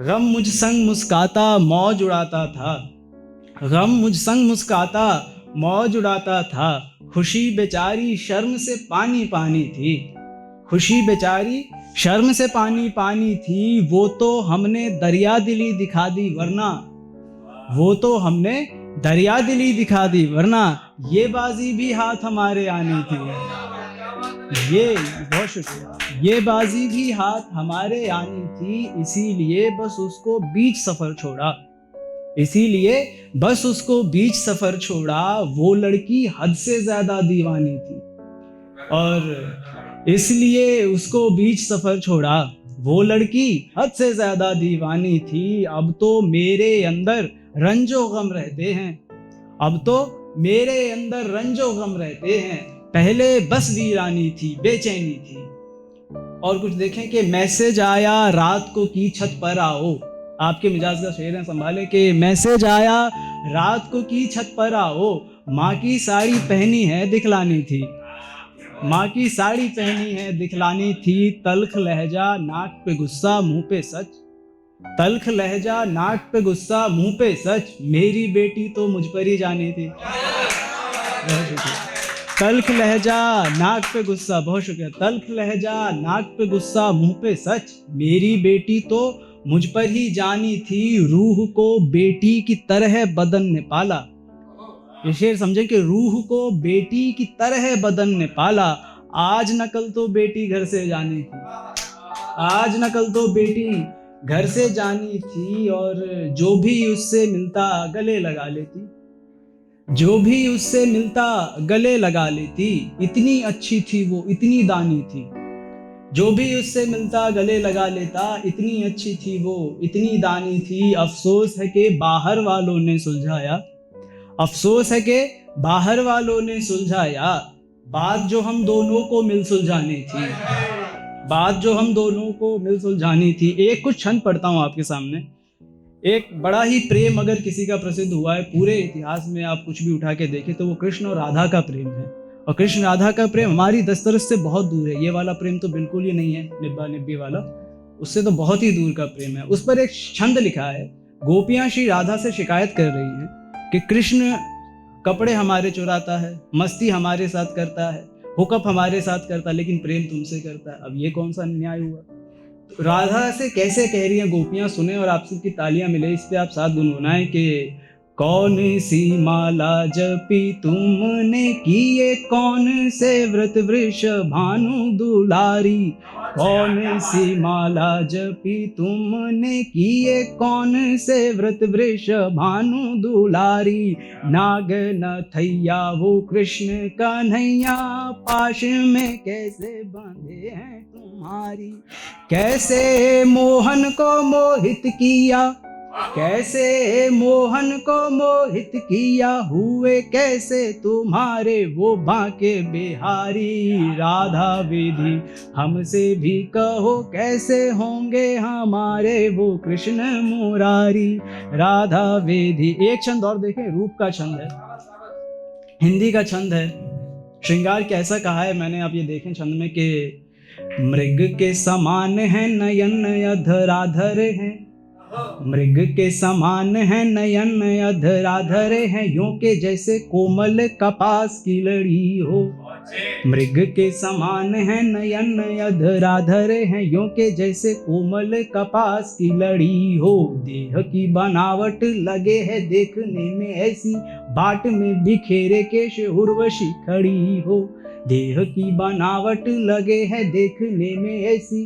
गम मुझ संग मुस्काता मौज उड़ाता था। गम मुझ संग मुस्काता मौज उड़ाता था। खुशी बेचारी शर्म से पानी पानी थी। खुशी बेचारी शर्म से पानी पानी थी। वो तो हमने दरिया दिली दिखा दी वरना, वो तो हमने दरिया दिली दिखा दी वरना ये बाजी भी हाथ हमारे आनी थी। ये बहुत शुक्रिया। ये बाजी भी हाथ हमारे आनी थी, इसीलिए बस उसको बीच सफर छोड़ा। इसीलिए बस उसको बीच सफर छोड़ा। वो लड़की हद से ज्यादा दीवानी थी और इसलिए उसको बीच सफर छोड़ा। वो लड़की हद से ज्यादा दीवानी थी। अब तो मेरे अंदर रंजो गम रहते हैं। अब तो मेरे अंदर रंजो गम रहते हैं। पहले बस वीरानी थी, बेचैनी थी। और कुछ देखें कि मैसेज आया रात को की छत पर आओ। आपके मिजाज का शेर है, संभाले कि मैसेज आया रात को की छत पर आओ। माँ की साड़ी पहनी है दिखलानी थी। माँ की साड़ी पहनी है दिखलानी थी। तल्ख लहजा नाक पे गुस्सा मुंह पे सच। तल्ख लहजा नाक पे गुस्सा मुंह पे सच। मेरी बेटी तो मुझ पर ही जानी थी। बहुत शुक्रिया। तल्ख लहजा नाक पे गुस्सा, बहुत शुक्रिया। तल्ख लहजा नाक पे गुस्सा मुंह पे सच। मेरी बेटी तो मुझ पर ही जानी थी। रूह को बेटी की तरह बदन ने पाला। ये शेर समझे कि रूह को बेटी की तरह बदन ने पाला। आज न कल तो बेटी घर से जानी थी। आज न कल तो बेटी घर से जानी थी। और जो भी उससे मिलता गले लगा लेती। जो भी उससे मिलता गले लगा लेती। इतनी अच्छी थी वो, इतनी दानी थी। जो भी उससे मिलता गले लगा लेता। इतनी अच्छी थी वो, इतनी दानी थी। अफसोस है कि बाहर वालों ने सुलझाया। अफसोस है कि बाहर वालों ने सुलझाया। बात जो हम दोनों को मिल सुलझानी थी। बात जो हम दोनों को मिल सुलझानी थी। एक कुछ छंद पढ़ता हूँ आपके सामने। एक बड़ा ही प्रेम अगर किसी का प्रसिद्ध हुआ है पूरे इतिहास में, आप कुछ भी उठा के देखें तो वो कृष्ण और राधा का प्रेम है। और कृष्ण राधा का प्रेम हमारी दस्तरस से बहुत दूर है। ये वाला प्रेम तो बिल्कुल ही नहीं है, निब्बा निब्बी वाला, उससे तो बहुत ही दूर का प्रेम है। उस पर एक छंद लिखा है। गोपियां श्री राधा से शिकायत कर रही हैं कि कृष्ण कपड़े हमारे चुराता है, मस्ती हमारे साथ करता है, हुकअप हमारे साथ करता है, लेकिन प्रेम तुमसे करता है। अब ये कौन सा न्याय हुआ? राधा से कैसे कह रही हैं गोपियां, सुने और आप सबकी तालियां मिले। इस पे आप साथ गुनगुनाएं कि कौन सी माला जपी तुमने किए, कौन से व्रत वृष भानु दुलारी। कौन सी माला जपी तुमने किए, कौन से व्रत वृष भानु दुलारी। नाग नथैया वो कृष्ण कन्हैया, पाश में कैसे बंधे हैं तुम्हारी। कैसे मोहन को मोहित किया, कैसे मोहन को मोहित किया, हुए कैसे तुम्हारे वो बांके बिहारी। राधा विधि हमसे भी कहो, कैसे होंगे हमारे वो कृष्ण मुरारी। राधा विधि। एक छंद और देखें, रूप का छंद है, हिंदी का छंद है। श्रृंगार कैसा कहा है मैंने, आप ये देखें छंद में कि मृग के समान है नयन अधराधर है। मृग के समान है नयन अधराधर है, यूं के जैसे कोमल कपास की लड़ी हो। मृग के समान है नयन अधराधर है, यूं के जैसे कोमल कपास की लड़ी हो। देह की बनावट लगे है देखने में ऐसी, बाट में बिखेरे केश उर्वशी खड़ी हो। देह की बनावट लगे है देखने में ऐसी,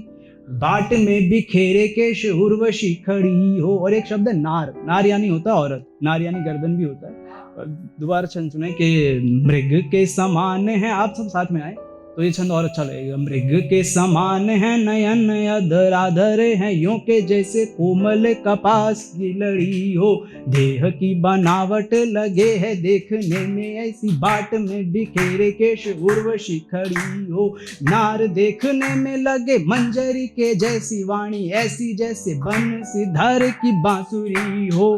बाट में बिखेरे केश उर्वशी खड़ी हो। और एक शब्द है नार। नार यानी होता है औरत, नार यानी गर्दन भी होता है। और दोबारा छंद सुने कि मृग के समान है, आप सब साथ में आए तो ये छंद और अच्छा लगेगा। मृग के समान है नयन अधराधर है, यूं के जैसे कोमल कपास की लड़ी हो। देह की बनावट लगे है देखने में ऐसी, बाट में बिखेरे केश उर्वशी खड़ी हो। नार देखने में लगे मंजरी के जैसी वाणी, ऐसी जैसे बंसीधर की बांसुरी हो।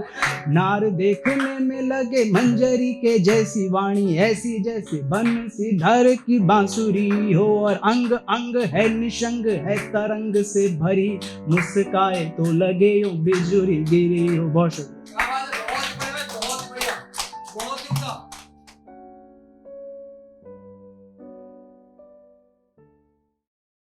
नार देखने में लगे मंजरी के जैसी वाणी, ऐसी जैसे बंसीधर की बांसुरी गिरी हो और अंग अंग है निशंग है तरंग से भरी, मुस्काए तो लगे यूं बिजुरी गिरी हो। बहुत शुक्रिया।